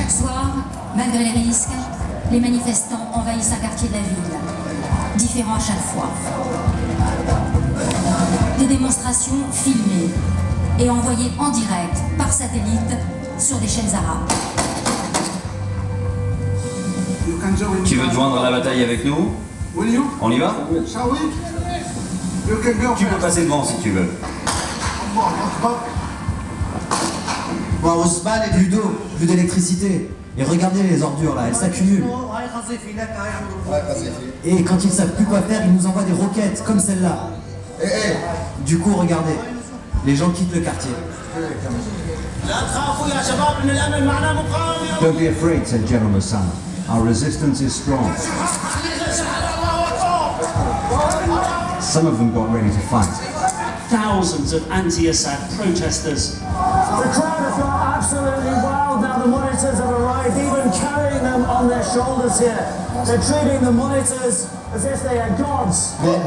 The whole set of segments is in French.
Chaque soir, malgré les risques, les manifestants envahissent un quartier de la ville, différent à chaque fois. Des démonstrations filmées et envoyées en direct par satellite sur des chaînes arabes. Tu veux te joindre à la bataille avec nous? On y va? Tu peux passer devant si tu veux. Bon, Ousmane et plus d'eau, plus d'électricité. Et regardez les ordures là, elles s'accumulent. Et quand ils savent plus quoi faire, ils nous envoient des roquettes comme celle-là. Du coup, regardez, les gens quittent le quartier. Don't be afraid, said General Osama. Our resistance is strong. Some of them got ready to fight. Thousands of anti-Assad protesters. The crowd have gone absolutely wild now. The monitors have arrived, even carrying them on their shoulders here. They're treating the monitors as if they are gods. It's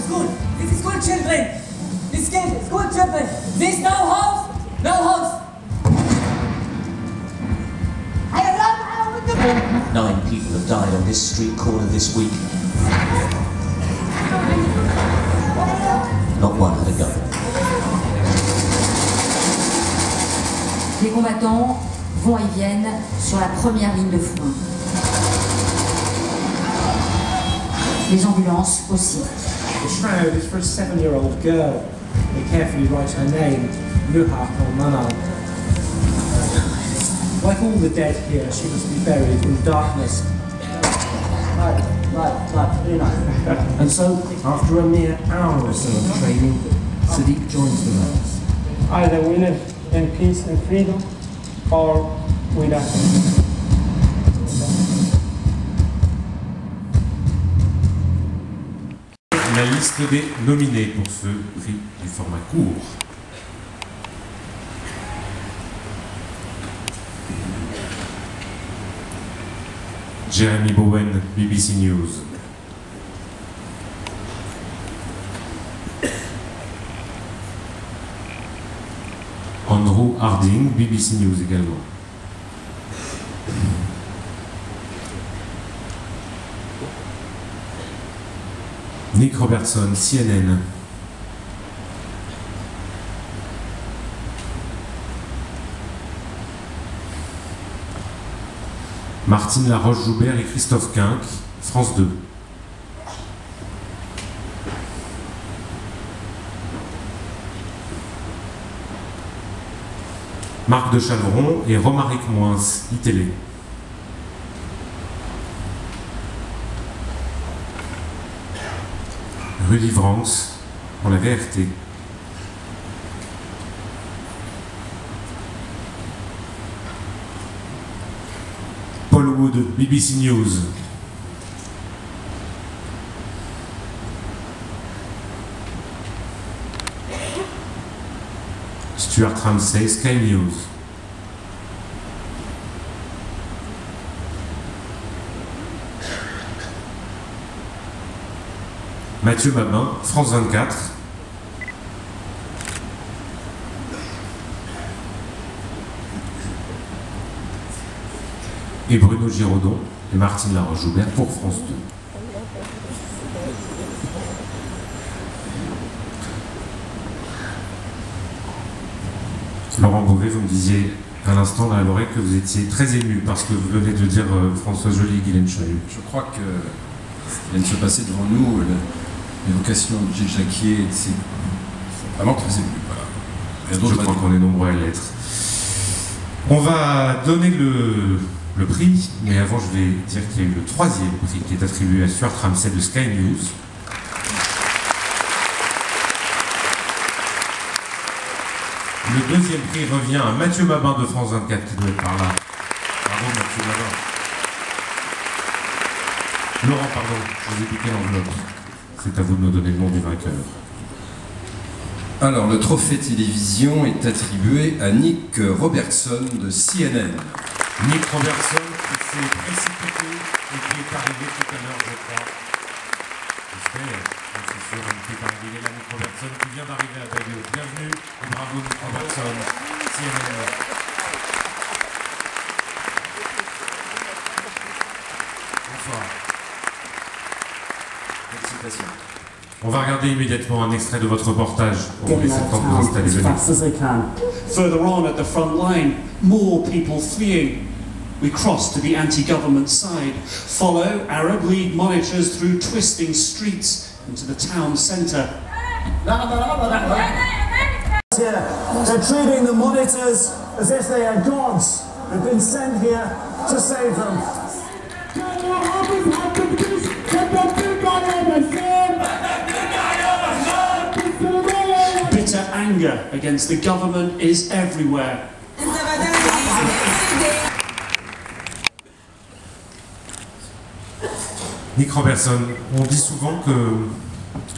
good. This is good, children. This is good, children. This no house. No house. 9 people have died on this street corner this week. Not one had a gun. Les combattants vont et viennent sur la première ligne de front. Les ambulances aussi. The shroud is for a 7-year-old girl. They carefully write her name, Nuha al-Manal. Like all the dead here, she must be buried in darkness. And so, after a mere hour or so of training, Sadiq joins the ranks. Either we live in peace and freedom, or we die. La liste des nominés pour ce prix du format court. Jeremy Bowen, BBC News. Andrew Harding, BBC News également. Nick Robertson, CNN. Martine Laroche-Joubert et Christophe Quinck, France 2. Marc de Chavron et Romaric Moins, iTélé. Rudy Vrance pour la VRT. Paul Wood, BBC News. Stuart Ramsay, Sky News. Mathieu Babin, France 24. Et Bruno Giraudon et Martine Laroche-Joubert pour France 2. Laurent Beauvais, vous me disiez à l'instant dans l'oreille que vous étiez très ému parce que vous venez de dire Françoise Joly et Guylaine Chailloux. Je crois qu'il vient de se passer devant nous l'évocation de Gilles Jacquier, c'est vraiment très ému. Voilà. Je crois qu'on est nombreux à l'être. On va donner le prix, mais avant je vais dire qu'il y a eu le 3e prix qui est attribué à Stuart Ramsay de Sky News. Le 2e prix revient à Mathieu Babin de France 24 qui doit être par là. Bravo Mathieu Babin. Laurent, pardon, je vous ai piqué l'enveloppe. C'est à vous de nous donner le nom du vainqueur. Alors, le trophée télévision est attribué à Nick Robertson de CNN. Nick Robertson qui s'est précipité et qui est arrivé tout à l'heure, je crois. On est arrivé là, Nick Robertson qui vient d'arriver à Bayeux. Bienvenue et bravo Nick Robertson, CNN. Bonsoir. Félicitations. On va regarder immédiatement un extrait de votre reportage pour vous laisser le temps de vous installer. Fast as they can. Further on at the front line, more people fleeing. We cross to the anti-government side, follow Arab League monitors through twisting streets into the town centre. They're treating the monitors as if they are gods who've been sent here to save them. Bitter anger against the government is everywhere. Nick Robertson, on dit souvent que...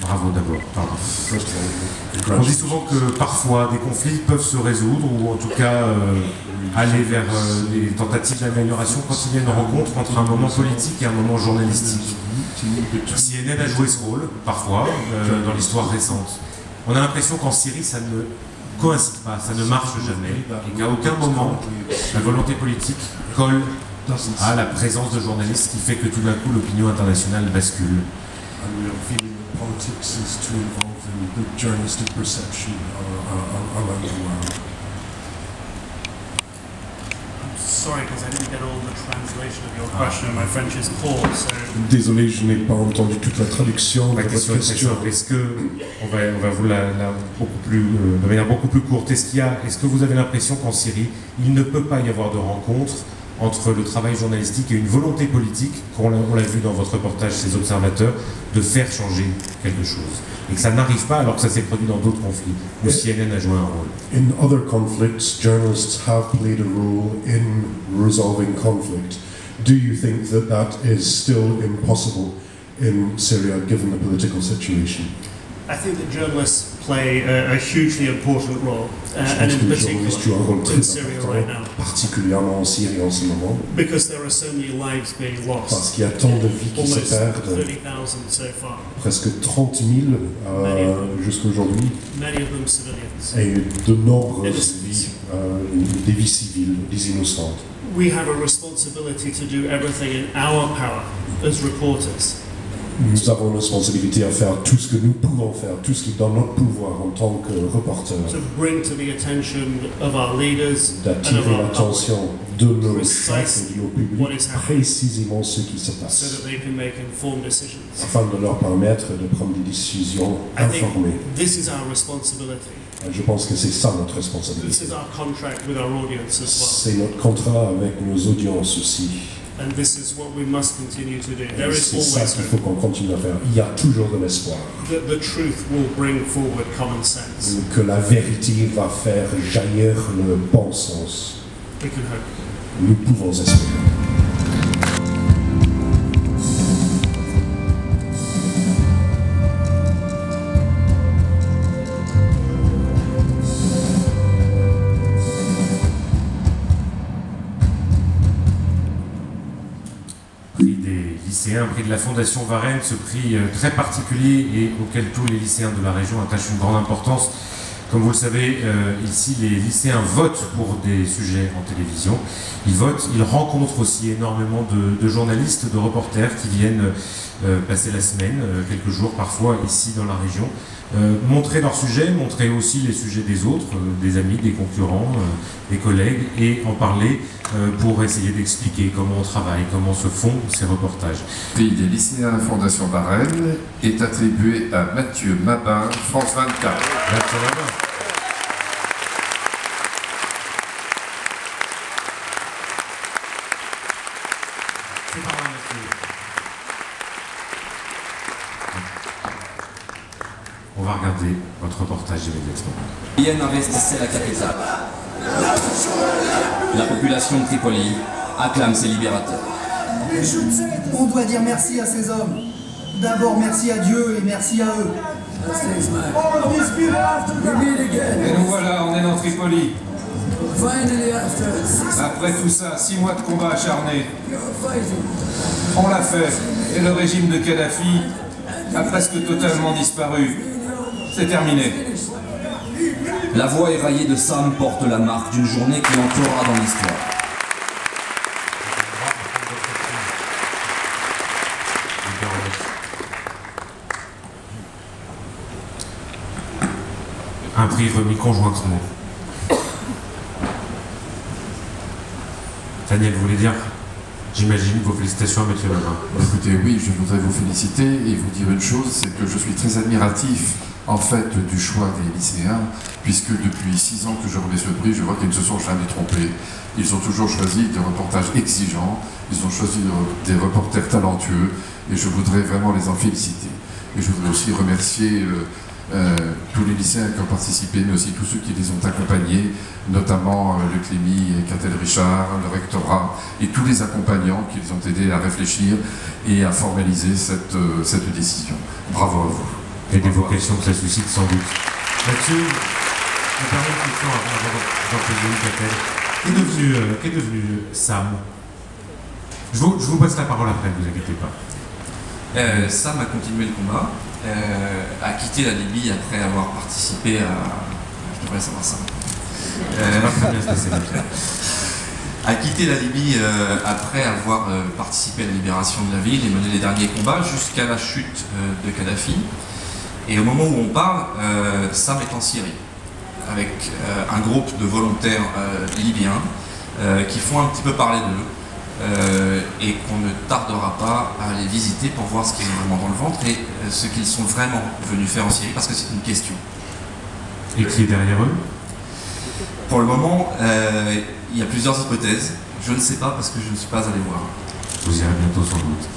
Bravo d'abord, pardon. On dit souvent que parfois des conflits peuvent se résoudre ou en tout cas aller vers des tentatives d'amélioration quand il y a une rencontre entre un moment politique et un moment journalistique. CNN a joué ce rôle, parfois, dans l'histoire récente. On a l'impression qu'en Syrie, ça ne coïncide pas, ça ne marche jamais, et qu'à aucun moment, la volonté politique colle à la présence de journalistes qui fait que tout d'un coup, l'opinion internationale bascule. Politics is too involved in the journalistic perception around the world. I'm sorry because I didn't get all the translation of your question. My French is poor, so... Désolé, je n'ai pas entendu toute la traduction de votre question. Est-ce que, on va vous de manière beaucoup plus courte, est-ce que vous avez l'impression qu'en Syrie, il ne peut pas y avoir de rencontre entre le travail journalistique et une volonté politique, on l'a vu dans votre reportage, ces observateurs, de faire changer quelque chose. Et que ça n'arrive pas alors que ça s'est produit dans d'autres conflits, où CNN a joué un rôle. In other conflicts, journalists have played a role in resolving conflict. Do you think that that is still impossible in Syria, given the political situation? I think that journalists play a hugely important role, and in particular in Syria right now. Particulièrement en Syrie en ce moment. Because there are so many lives being lost. Parce qu'il y a tant de vies qui se perdent. 30,000 so far. Presque 30 000 jusqu'à aujourd'hui. Many of them civilians. Et de nombreuses vies, des vies civiles, des innocentes. We have a responsibility to do everything in our power as reporters. Nous avons une responsabilité à faire tout ce que nous pouvons faire, tout ce qui est dans notre pouvoir en tant que reporters. D'attirer l'attention de nos chefs et du public précisément ce qui se passe, afin de leur permettre de prendre des décisions informées. Je pense que c'est ça notre responsabilité. C'est notre contrat avec nos audiences aussi. And this is what we must continue to do. There is always qu'il faut qu'on continue à faire. Il y a toujours de l'espoir. The truth will bring forward common sense. Que la vérité va faire jaillir le bon sens. We can hope. Nous pouvons espérer. Un prix de la Fondation Varenne, ce prix très particulier et auquel tous les lycéens de la région attachent une grande importance. Comme vous le savez, ici, les lycéens votent pour des sujets en télévision. Ils votent, ils rencontrent aussi énormément de journalistes, de reporters qui viennent passer la semaine, quelques jours parfois, ici dans la région. Montrer leurs sujets, montrer aussi les sujets des autres, des amis, des concurrents, des collègues, et en parler pour essayer d'expliquer comment on travaille, comment se font ces reportages. Le prix des lycéens Fondation Varenne est attribué à Mathieu Mabin, France 24. Mathieu Mabin. C'est par là, Mathieu. On va regarder votre reportage immédiatement. Yen investissait la capitale. La population de Tripoli acclame ses libérateurs. On doit dire merci à ces hommes. D'abord merci à Dieu et merci à eux. Et nous voilà, on est dans Tripoli. Après tout ça, 6 mois de combat acharné. On l'a fait. Et le régime de Kadhafi a presque totalement disparu. C'est terminé. La voix éraillée de Sam porte la marque d'une journée qui entrera dans l'histoire. Un prix remis conjointement. Daniel, vous voulez dire, j'imagine, vos félicitations à Mathieu Mabin. Écoutez, oui, je voudrais vous féliciter et vous dire une chose, c'est que je suis très admiratif en fait du choix des lycéens, puisque depuis 6 ans que je remets ce prix, je vois qu'ils ne se sont jamais trompés. Ils ont toujours choisi des reportages exigeants, ils ont choisi des reporters talentueux, et je voudrais vraiment les en féliciter. Et je voudrais aussi remercier tous les lycéens qui ont participé, mais aussi tous ceux qui les ont accompagnés, notamment le Clémy et Catel Richard, le rectorat, et tous les accompagnants qui les ont aidés à réfléchir et à formaliser cette décision. Bravo à vous. Et des vocations que ça suscite sans doute. Mathieu, je parle une question avant d'en poser une, Catel. Qu'est devenu Sam? Je vous passe la parole après, ne vous inquiétez pas. Sam a continué le combat, a quitté la Libye après avoir participé à... Je devrais savoir ça. A quitté la Libye après avoir participé à la libération de la ville et mené les derniers combats jusqu'à la chute de Kadhafi. Et au moment où on parle, Sam est en Syrie, avec un groupe de volontaires libyens qui font un petit peu parler d'eux et qu'on ne tardera pas à aller visiter pour voir ce qu'ils ont vraiment dans le ventre et ce qu'ils sont vraiment venus faire en Syrie, parce que c'est une question. Et qui est derrière eux? Pour le moment, il y a plusieurs hypothèses. Je ne sais pas parce que je ne suis pas allé voir. Vous irez bientôt sans doute.